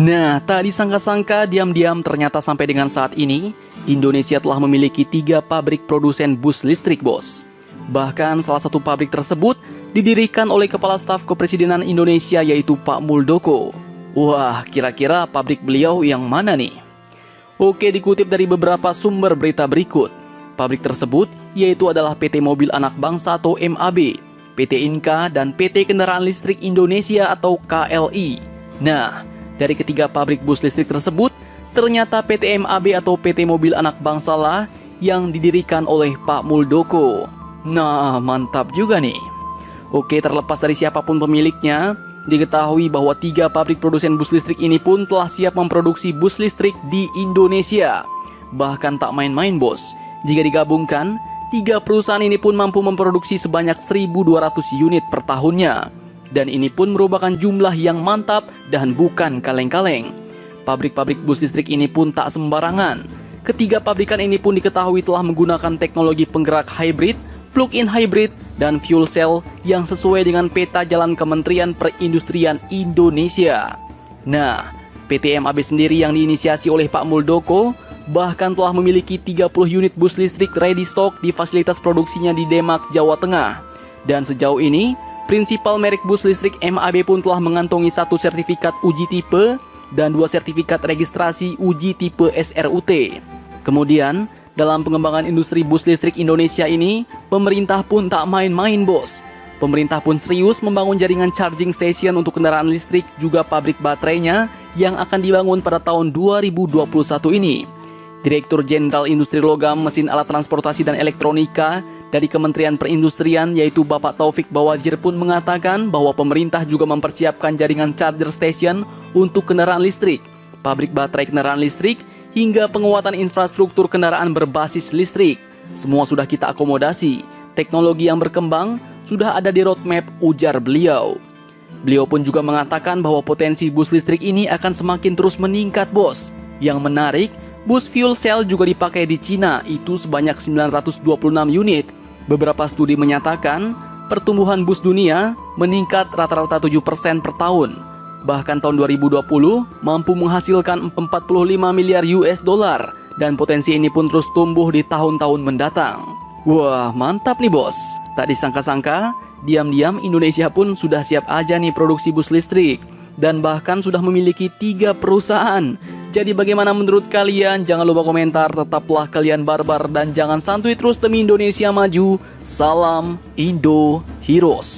Nah, tak disangka-sangka diam-diam ternyata sampai dengan saat ini Indonesia telah memiliki 3 pabrik produsen bus listrik, bos. Bahkan salah satu pabrik tersebut didirikan oleh Kepala Staf Kepresidenan Indonesia yaitu Pak Muldoko. Wah, kira-kira pabrik beliau yang mana nih? Oke, dikutip dari beberapa sumber berita berikut. Pabrik tersebut yaitu adalah PT Mobil Anak Bangsa atau MAB, PT Inka, dan PT Kendaraan Listrik Indonesia atau KLI. Nah, dari ketiga pabrik bus listrik tersebut, ternyata PT MAB atau PT Mobil Anak Bangsa lah yang didirikan oleh Pak Muldoko. Nah, mantap juga nih. Oke, terlepas dari siapapun pemiliknya, diketahui bahwa 3 pabrik produsen bus listrik ini pun telah siap memproduksi bus listrik di Indonesia. Bahkan tak main-main, bos. Jika digabungkan, 3 perusahaan ini pun mampu memproduksi sebanyak 1.200 unit per tahunnya. Dan ini pun merupakan jumlah yang mantap dan bukan kaleng-kaleng. Pabrik-pabrik bus listrik ini pun tak sembarangan. Ketiga pabrikan ini pun diketahui telah menggunakan teknologi penggerak hybrid, plug-in hybrid, dan fuel cell yang sesuai dengan peta jalan Kementerian Perindustrian Indonesia. Nah, PT MAB sendiri yang diinisiasi oleh Pak Muldoko bahkan telah memiliki 30 unit bus listrik ready stock di fasilitas produksinya di Demak, Jawa Tengah. Dan sejauh ini, prinsipal merek bus listrik MAB pun telah mengantongi 1 sertifikat uji tipe dan 2 sertifikat registrasi uji tipe SRUT. Kemudian, dalam pengembangan industri bus listrik Indonesia ini, pemerintah pun tak main-main, bos. Pemerintah pun serius membangun jaringan charging station untuk kendaraan listrik juga pabrik baterainya yang akan dibangun pada tahun 2021 ini. Direktur Jenderal Industri Logam, Mesin Alat Transportasi dan Elektronika dari Kementerian Perindustrian yaitu Bapak Taufik Bawazir pun mengatakan bahwa pemerintah juga mempersiapkan jaringan charger station untuk kendaraan listrik, pabrik baterai kendaraan listrik, hingga penguatan infrastruktur kendaraan berbasis listrik. Semua sudah kita akomodasi. Teknologi yang berkembang sudah ada di roadmap, ujar beliau. Beliau pun juga mengatakan bahwa potensi bus listrik ini akan semakin terus meningkat, bos. Yang menarik, bus fuel cell juga dipakai di Cina, itu sebanyak 926 unit. Beberapa studi menyatakan pertumbuhan bus dunia meningkat rata-rata 7% per tahun. Bahkan tahun 2020 mampu menghasilkan 45 miliar US dollar dan potensi ini pun terus tumbuh di tahun-tahun mendatang. Wah, mantap nih, bos. Tak disangka-sangka, diam-diam Indonesia pun sudah siap aja nih produksi bus listrik dan bahkan sudah memiliki 3 perusahaan. Jadi bagaimana menurut kalian? Jangan lupa komentar, tetaplah kalian barbar dan jangan santuy terus demi Indonesia maju. Salam Indo Heroes.